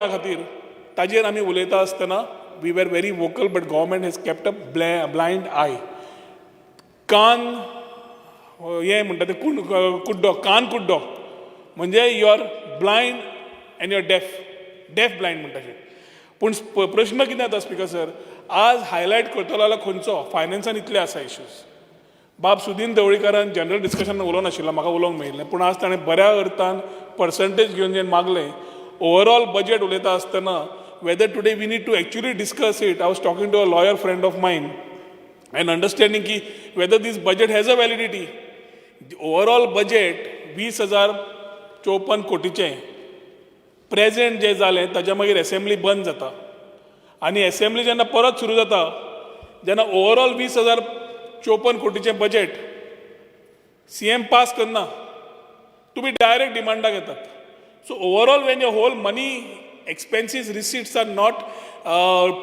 खातीर ताजेर आमी उलयता आसतना we were very vocal but government has kept a blind eye. कान हे म्हणटा ते कुड्डो कान कुड्डो म्हणजे you are blind and you are deaf blind म्हणटा. पूण प्रश्न कितें जाता स्पिकर सर, आज हायलायट करतलो जाल्यार खंयचो फायनान्सान इतले आसा इश्यूज. बाब सुदीन ढवळीकारान जनरल डिस्कशन उलोवंक नाशिल्लो, म्हाका उलोवंक मेळिल्लें, पूण आज ताणें बऱ्या अर्थान पर्संटेज घेवन जेन्ना मागलें ओवरऑल बजेट उलयता आसतना whether today we need to actually discuss it. I was talking to a lawyer friend of mine and understanding ki whether this budget has a validity. The overall budget 20,054 कोटीचे present जे जालें ताच्या मागीर assembly बंद जाता आनी assembly जेन्ना परत सुरू जाता जेन्ना ओवरऑल 20,054 कोटीचें बजेट CM पास करना, तुमी डायरेक्ट डिमांडाक येतात. So overall when your whole money expenses receipts are not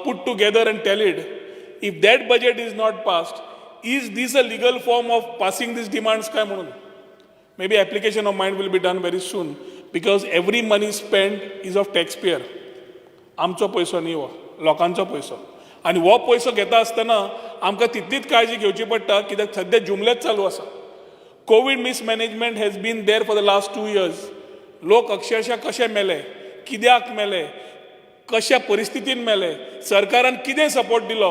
put together and tallied, if that budget is not passed, is this a legal form of passing these demands काय म्हणून? Maybe application of mine will be done very soon because every money spent is of taxpayer. आमचो पैसो न्ही हो, लोकांचो पैसो. आनी हो पैसो घेता आसतना आमकां तितलीच काळजी घेवची पडटा कित्याक सद्या जुमलेच चालू आसा. Covid mismanagement has been there for the last 2 years. लोक अक्षरशः कशे मेले, कित्याक मेले, कशा परिस्थितीन मेले, सरकारान कितें सपोर्ट दिलो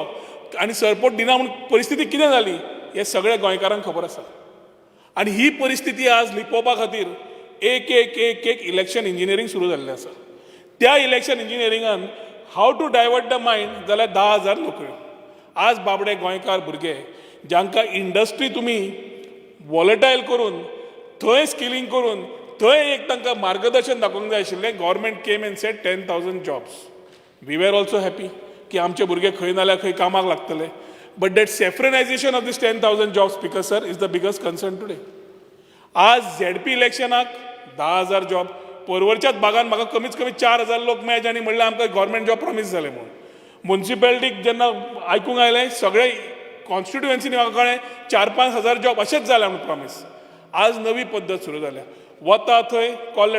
आनी सपोर्ट दिना म्हणून परिस्थिती कितें जाली हे सगळे गोंयकारांक खबर आसा. आनी ही परिस्थिती आज लिपोवपा खातीर एक इलेक्शन इंजिनियरींग सुरू जाल्लें आसा. त्या इलेक्शन इंजिनियरिंगान how to divert the mind जाल्यार 10,000 नोकऱ्यो. आज बाबडे गोंयकार भुरगे जांकां इंडस्ट्री तुमी वॉलटायल करून थंय स्किलिंग करून थंय एक तांकां मार्गदर्शन दाखोवंक जाय आशिल्लें. Government came and said 10,000 jobs. We were also happy की आमचे भुरगे खंय नाल्यार खंय कामाक लागतले. But that saffronisation of these 10,000 jobs speaker sir is the biggest concern today. आज ZP इलेक्शनाक 10,000 जॉब. परवरच्याच भागान म्हाका कमीत कमी 4,000 लोक मेळचे आनी म्हणल्यार आमकां गव्हर्मेंट जॉब प्रॉमीस जाले म्हणून. म्युन्सिपॅलिटीक जेन्ना आयकूंक आयलें सगळे कॉन्स्टिट्युएन्सीनी म्हाका कळ्ळें 4-5 हजार जॉब अशेंच जाले म्हणून प्रॉमीस. आज नवी पद्दत सुरू जाल्या. वता थंय कॉल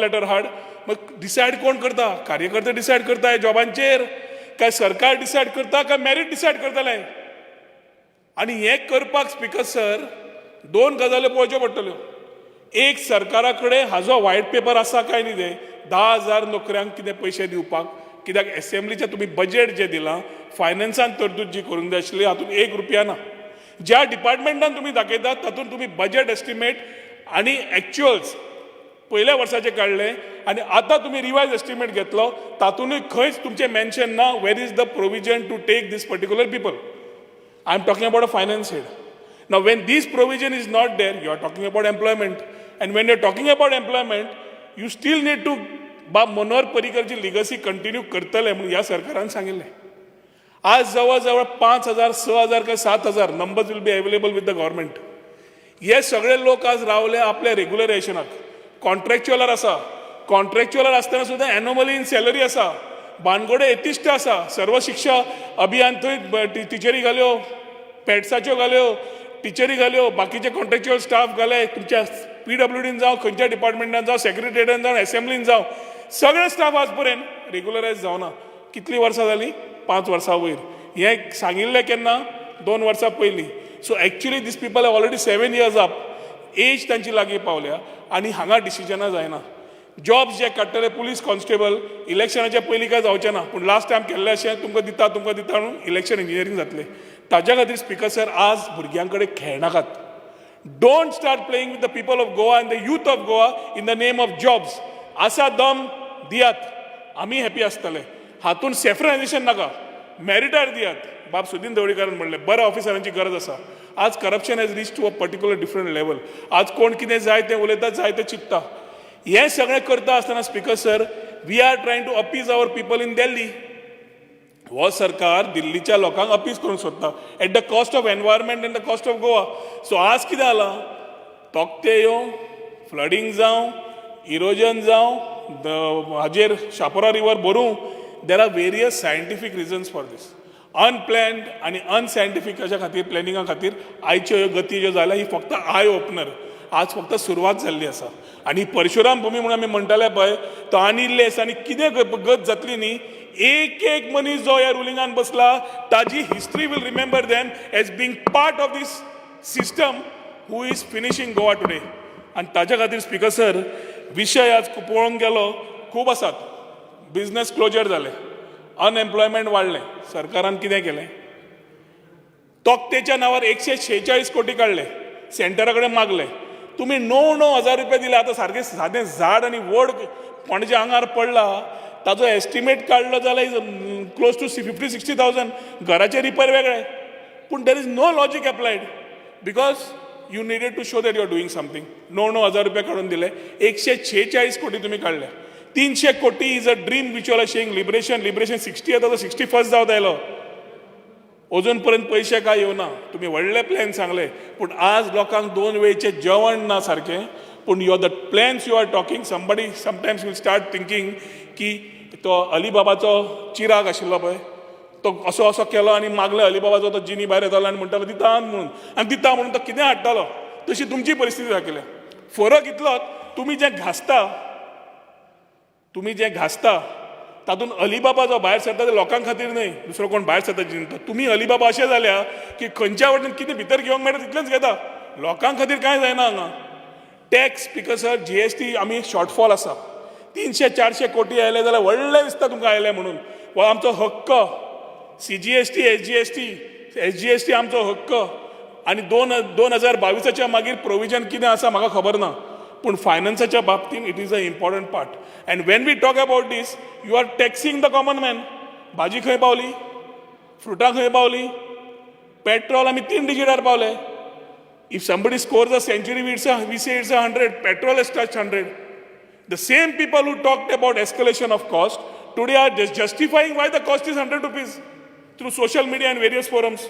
लेटर हाड. मग डिसायड कोण करता? कार्यकर्ते डिसायड करता ह्या जॉबांचेर काय सरकार डिसायड करता काय मेरिट डिसायड करतले? आनी हें करपाक स्पिकर सर 2 गजाल्यो पळोवच्यो पडटल्यो. एक, सरकारा कडेन हाजो व्हायट पेपर आसा काय न्ही ते 10,000 नोकऱ्यांक कितें पयशे दिवपाक. कित्याक असेंब्लीचें तुमी बजेट जें दिलां फायनान्सान तरतूद जी करूंक जाय आशिल्ली हातूंत 1 रुपया ना. ज्या डिपार्टमेंटान तुमी दाखयतात तातूंत तुमी बजेट एस्टिमेट आनी एक्च्युअल्स पयल्या वर्साचे काडले आनी आतां तुमी रिवायज एस्टिमेट घेतलो तातूंतूय खंयच तुमचें मेन्शन ना where is the provision to take these particular people. I am talking about a finance head. Now when these provision is not there you are talking about employment and when you are talking about employment you still need to Manohar पर्रीकरची legacy continue करतले म्हणून ह्या सरकारान सांगिल्लें. आज जवळ जवळ 5,000, 6,000 काय 7,000 numbers will be available with the government. हे सगळे लोक आज रावले आपल्या रेग्युलरायशनाक. कॉन्ट्रॅक्च्युअलार आसा. कॉन्ट्रॅक्च्युअलार आसतना सुद्दां एनोमली इन सॅलरी आसा. बानगोडे एतिश्ट आसा. सर्व शिक्षा अभियान थंय टिचरी घाल्यो, पॅट्साच्यो घाल्यो, टिचरी घाल्यो, बाकीचे कॉन्ट्रॅक्च्युअल स्टाफ घाले. तुमच्या PWDन जावं, खंयच्या डिपार्टमेंटान जावं, सेक्रेटरिएटान जावं, असेंब्लीन जावं, सगळे स्टाफ आज पर्यंत रेग्युलरायज जावना. कितलीं वर्सां जालीं? 5 वर्सां वयर. हें सांगिल्लें केन्ना? 2 वर्सां पयलीं. So actually these people have already 7 years up. Age तांची लागीं पावल्या आनी हांगा डिसिजनां जायना. जॉब्स जे काडटले पुलीस कॉन्स्टेबल इलेक्शनाच्या पयलीं काय जावचें ना, पूण लास्ट टायम केल्लें अशें तुमकां दिता म्हणून इलेक्शन इंजिनियरींग जातलें. ताच्या खातीर स्पिकर सर आज भुरग्यां कडेन खेळनाकात. Don't start playing with the people of Goa and the youth of Goa in the name of jobs. आसा दम दियात, आमी हॅपी आसतले. हातूंत सेफ्रनायझेशन नाका, मेरिटार दियात. बाब सुदीन ढवळीकारान म्हणलें बऱ्या ऑफिसरांची गरज आसा. आज corruption has reach to a particular different level. आज कोण कितें जाय तें उलयता, जाय तें चिंतता. हें सगळें करता आसतना speaker sir we are trying to appease our people in Delhi. हो सरकार दिल्लीच्या लोकांक अपीज करूंक सोदता at the cost of environment and the cost of Goa. So आज कितें जालां? तोकते येवं, फ्लडींग जावं, इरोजन जावं, हाजेर शापोरा रिवर भरूं. There are various scientific reasons for this. Unplanned आनी अनसायंटिफीक अशा खातीर प्लॅनिंगा खातीर आयच्यो ह्यो गती ज्यो जाल्या ही फक्त आय ओपनर. आज फक्त सुरवात जाल्ली आसा आनी परशुराम भूमी म्हणून आमी म्हणटाले पळय तो आनी इल्लेस आनी कितें गत जातली न्ही एक एक मनीस जो ह्या रुलिंगान बसला ताजी history will remember them as being part of this system who is finishing Goa today आनी ताच्या खातीर स्पीकर सर विशय आज पळोवंक गेलो खूब आसात. बिझनेस क्लोजर जाले, अनएम्प्लॉयमेंट वाडलें, सरकारान कितें केलें? तोक्तेच्या नांवार 146 कोटी काडले, सेंटरा कडेन मागले. तुम्ही 9,000 रुपये दिले. आता सारखे साधे झाड आणि वड पणजे आंगार पडला ताजो एस्टिमेट काढलो जाल्यार क्लोज टू 50-60,000. घराचे रिपेर वेगळे, पूण there is no logic applied because you needed to show that you are doing something. 9,000 रुपये काढून दिले, 146 कोटी तुम्ही काढले. 300 कोटी is a dream which are शेंग लिबरेशन 60 येता तो 61st जावं आयलो. अजून पर्यंत पैसे काय येवना. तुम्ही व्हडले प्लॅन सांगले, पूण आज लोकांक 2 वेळचे जेवण ना सारखें. पूण the plans you are talking somebody sometimes will start thinking की तो अलिबाबाचो चिराग आशिल्लो पळय तो असो असो केलो आनी मागले अलिबाबाचो तो जिनी भायर येतालो आनी म्हणटालो दिता म्हणून आनी दिता म्हणून तो कितें हाडटालो. तशी तुमची परिस्थिती दाखयल्या. फरक इतलोच तुम्ही जे घासता तातूंत अलिबाबा जो भायर सरता ते लोकां खातीर न्हय, दुसरो कोण भायर सरता जिंता. तुम्ही अलिबाबा अशें जाल्या की खंयच्या वटेन कितें भितर घेवंक मेळटा तितलेंच घेता. लोकां खातीर कांय जायना हांगा. टॅक्स स्पीकर सर GST आमी शॉर्टफॉल आसा. 300-400 कोटी आयले जाल्यार व्हडलें दिसता तुमकां आयले म्हणून. हो आमचो हक्क. CGST SGST आमचो हक्क. आनी 2022च्या मागीर प्रोविजन कितें आसा म्हाका खबर ना, पूण फायनान्साच्या बाबतींत it is a important part. And when we talk about this you are taxing the common man. भाजी खंय पावली, फ्रुटां खंय पावली, पेट्रोल आमी 3 डिजिटार पावले. If somebody scores a century we say it's 100. Petrol has touched 100. The same people who talked about escalation of cost today are just justifying why the cost is 100 rupees through social media and various forums.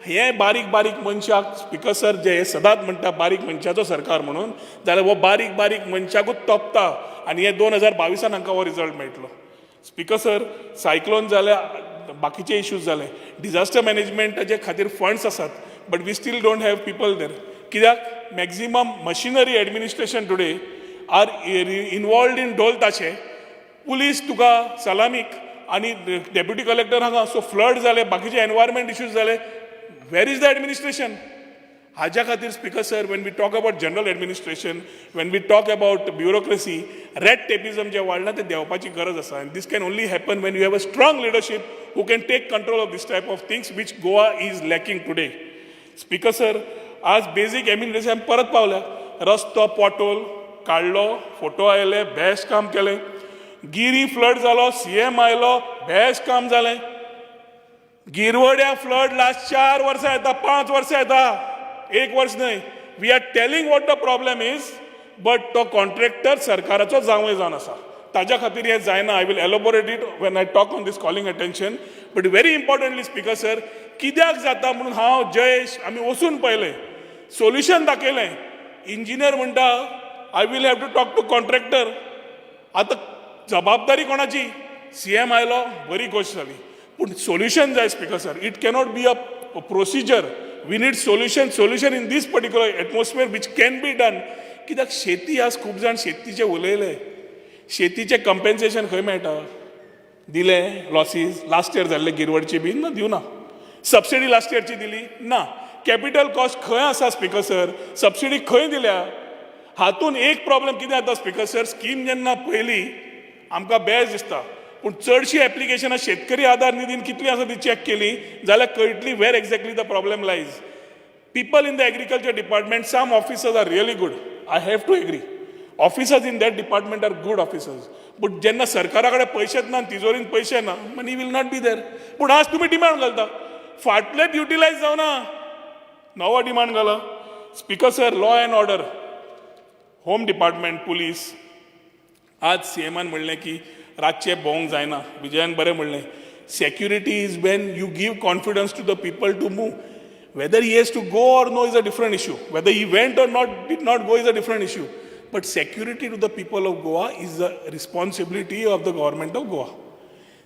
हे बारीक मनशाक speaker sir जे सदांच म्हणटा बारीक मनशाचो सरकार म्हणून, जाल्यार हो बारीक मनशाकूच तोपता आनी हे 2022 हांकां हो रिजल्ट मेळटलो. स्पीकर सर सायक्लोन जाले, बाकीचे इश्यूज जाले, डिझास्टर मॅनेजमेंटाचे खातीर फंड्स आसात, but we still don't have people there. कित्याक maximum machinery administration today are involved in ढोल ताशे. पुलीस तुका सलामीक आनी डेप्युटी कलेक्टर हांगा. सो फ्लड जाले, बाकीचे एनवायरमेंट इश्यूज जाले. Where is the administration? हाज्या खातीर speaker sir when we talk about general administration, when we talk about bureaucracy, red tapism जे वाडला ते देंवपाची गरज आसा. आनी these can only happen when you have a strong leadership who can take control of this type of things which Goa is lacking today. Speaker sir आज basic amenities परत पावल्या. रस्तो पोटोल काडलो, फोटो आयले, बेस्ट काम केलें. गिरी फ्लड जालो, CM आयलो, बेस्ट काम जालें. गिरवड्या फ्लड लास्ट 4 वर्सां येता, 5 वर्सां येता, 1 वर्स न्हय. We are telling what the problem is, but तो कॉन्ट्रॅक्टर सरकाराचो जावंय जावन आसा. ताज्या खातीर हें जायना. I will elaborate it when I talk on this calling attention. But very importantly speaker sir कित्याक जाता म्हणून हांव जयेश आमी वचून पळयलें, सोल्युशन दाखयलें. इंजिनियर म्हणटा I will have to talk to contractor. आतां जबाबदारी कोणाची? CM आयलो, बरी गोश्ट जाली, पूण सोल्युशन जाय speaker sir. It cannot be a procedure. We need solution in this particular atmosphere which can be done. कित्याक शेती आज खूब जाण शेतीचे उलयले. शेतीचे कंपेन्सेशन खंय मेळटा? दिले लॉसीस लास्ट इयर जाल्ले गिरवडची बीन ना, दिवना. सबसिडी लास्ट इयरची दिली ना. कॅपिटल कॉस्ट खंय आसा स्पीकर सर? सबसिडी खंय दिल्या? हातून एक प्रॉब्लेम कितें जाता स्पीकर सर, स्कीम जेन्ना पयली आमकां बेज दिसता, पूण चडशी एप्लिकेशनां शेतकरी आधार निधीन कितली आसा ती चॅक केली जाल्यार कळटली where exactly the problem lies. People in the agriculture department, some officers are really good, I have to agree. Officers in that department are good officers. But जेन्ना सरकारा कडेन पयशेच ना, तिजोरीन पयशे ना, मनी वील नॉट बी देर. पूण आज तुमी demand घालता, फाटलेच युटिलायज जावना, नवो डिमांड घाला. Speaker sir law and order, home department, police. आज CMन म्हणलें की रातचे भोंवंक जायना. विजयान बरें म्हणलें, security is when you give confidence to the people to move. Whether he has to go or no is a different issue. Whether he went or not did not go is a different issue. But security to the people of Goa is the responsibility of the government of Goa.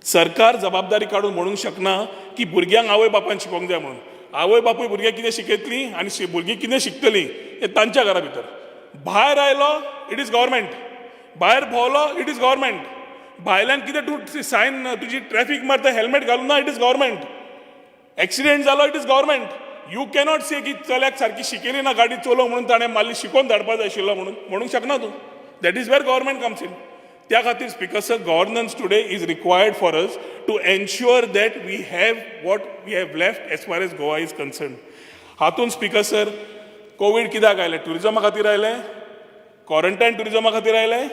सरकार जबाबदारी काढून म्हणूंक शकना की भुरग्यांक आवय बापायन शिकोवंक जाय म्हणून. आवय बापूय भुरग्यांक कितें शिकयतली आनी भुरगीं कितें शिकतलीं हें तांच्या घरा भितर. भायर आयलो इट इज गव्हर्मेंट, भायर भोंवलो इट इज गव्हर्मेंट, भायल्यान कितें तूं सायन तुजी ट्रॅफिक मारता हेल्मेट घालून ना इट इज गव्हर्मेंट, एक्सिडेंट जालो it is government. You cannot से की चल्याक सारकी शिकयली ना गाडी चलोव म्हणून ताणें माल्ली शिकोवन धाडपाक जाय आशिल्लो म्हणूंक शकना तूं. That is where government comes in. त्या खातीर speaker sir governance today is required for us to ensure that we have what we have left as far as Goa is concern. हातूंत स्पीकर सर कोवीड कित्याक आयलें? ट्युरिजमा खातीर आयलें, quarantine ट्युरिजमा खातीर आयलें,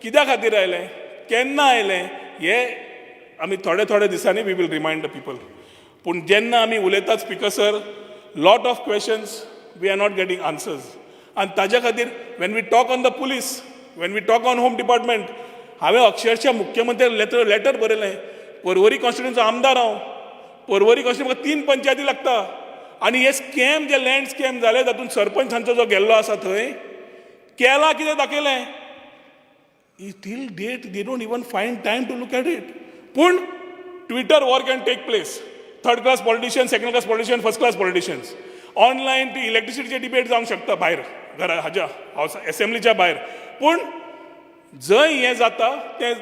कित्या खातीर आयलें, केन्ना आयलें, हें आमी थोड्या दिसांनी वी वील रिमायंड द पीपल. पूण जेन्ना आमी उलयतात speaker sir, lot of questions we are not getting answers. And ताज्या खातीर when we talk on the police, when we talk on home department, हांवें अक्षरशः मुख्यमंत्र्याक लेटर बरयलें. पर्वरी कॉन्स्टिट्युन्सीचो आमदार हांव, पर्वरी कॉन्स्टिट्युन्सी म्हाका 3 पंचायती लागता आनी हे स्कॅम जे लँड स्कॅम जाले तातूंत सरपंच हांचो जो गेल्लो आसा थंय केला कितें दाखयलें. Till date they don't even find time to look at it. पूण Twitter war can take place. Third class politician, second class politician, first class politicians. Online ती इलेक्ट्रिसिटीचे डिबेट जावंक शकता भायर घरा हाज्या हावस एसेंब्लीच्या भायर. पूण जंय हें जाता तें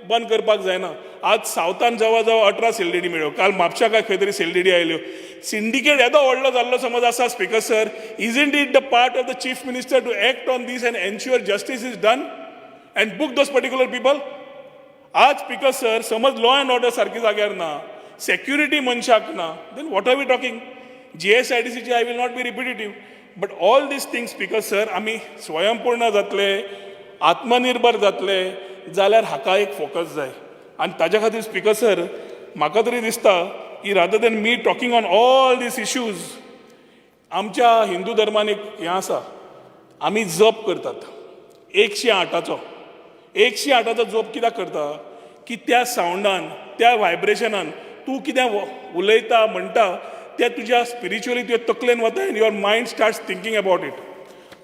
बंद करपाक जायना. आज सावथान जवळ जवळ 18 सेलडिडी मेळ्ळ्यो. काल म्हापशा खंय तरी सेलडिडी आयल्यो. सिंडिकेट येदो व्हडलो जाल्लो समज आसा speaker sir, isn't it the part of the chief minister to act on this and ensure justice is done and book those particular people? आज स्पीकर सर समज लॉ अँड ऑर्डर सारकी जाग्यार ना, सेक्युरिटी मनशाक ना, then what are we talking? GSIDCची I will not be repetitive, but all this things speaker sir आमी स्वयंपूर्ण जातले, आत्मनिर्भर जातले जाल्यार हाका एक फोकस जाय. आनी ताज्या खातीर स्पीकर सर म्हाका तरी दिसता की rather than me talking on all these issues, आमच्या हिंदू धर्मान एक हें आसा, आमी जप करतात 108चो. 108चो जप कित्याक करता की त्या सावंडान, त्या व्हायब्रेशनान तूं कितें उलयता म्हणटा तें तुज्या स्पिरिच्युअली तुज्या तकलेन वता आनी your mind starts thinking about it.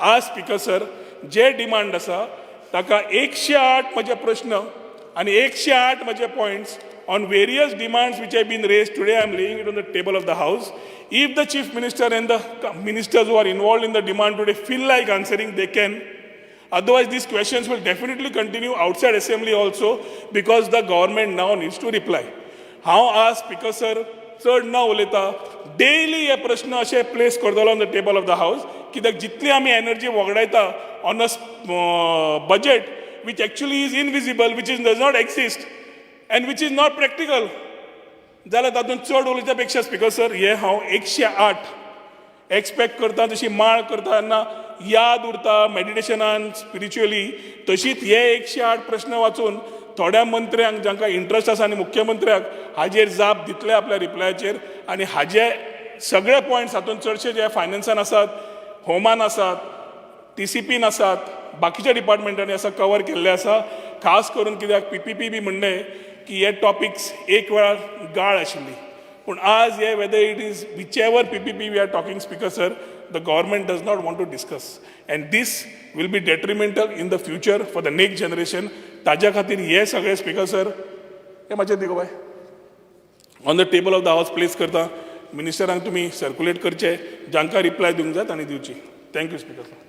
आज स्पीकर सर जे डिमांड आसा ताका 108 म्हजे प्रश्न आनी 108 म्हजे points on various demands which have been raise today I am laying it on the table of the house. If the chief minister and the ministers who are involved in the demand today feel like answering they can. Otherwise, these questions will definitely continue outside assembly also because the government now needs to reply. हांव आज speaker sir चड ना उलयता, daily हे प्रश्न अशे place करतलो on the table of the house, कित्याक जितली आमी एनर्जी वगडायता on a budget which actually is invisible, which does not exist and which is not practical, जाल्यार तातूंत चड उलयच्या पेक्षा स्पीकर सर हे हांव 108 एक्सपेक्ट करता. जशी माळ करता तेन्ना याद उरता मेडिटेशनान स्पिरिच्युअली, तशीच हे 108 प्रश्न वाचून थोड्या मंत्र्यांक जांकां इंट्रस्ट आसा आनी मुख्यमंत्र्याक हाजेर जाप दितले आपल्या रिप्लायाचेर. आनी हाजे सगळे पॉयंट्स हातूंत चडशे जे फायनान्सान आसात, होमान आसात, TCPन आसात, बाकीच्या डिपार्टमेंटांनी आसा कवर केल्ले आसा. खास करून कित्याक PPP बी म्हणलें की हे टॉपिक्स एक वेळार गाळ आशिल्ली. पूण आज हे whether it is whichever PPP we are talking speaker sir, the government does not want to discuss and this will be detrimental in the future for the next generation. ताज्या खातीर हे सगळे स्पीकर सर हे मातशें दिगो बाय on the table of the house place करता. मिनिस्टरांक तुमी सर्क्युलेट करचे, जांकां रिप्लाय दिवंक जाय तांणी दिवची. Thank you speaker sir.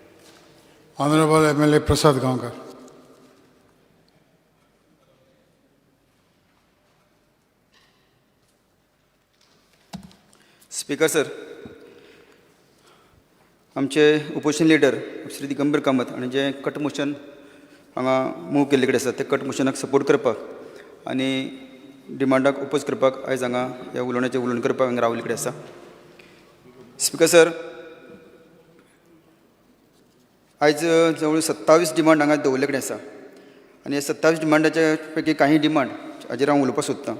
Honorable MLA Prasad Gaonkar. Speaker sir, आमचे ओपोजिशन लिडर श्री दिगंबर कामत हांणी जे कट मोशन हांगा मूव केल्ले कडेन आसा ते कट मोशनाक सपोर्ट करपाक आनी डिमांडाक ओपोज करपाक आयज हांगा ह्या उलोवण्याचें उलोवण करपाक हांगा रावले कडेन आसा. स्पीकर सर, आयज जवळ 27 डिमांड हांगा दवरले कडेन आसा आनी हे 27 डिमांडाचे पैकी काही डिमांड हाजेर हांव उलोवपाक सोदतां.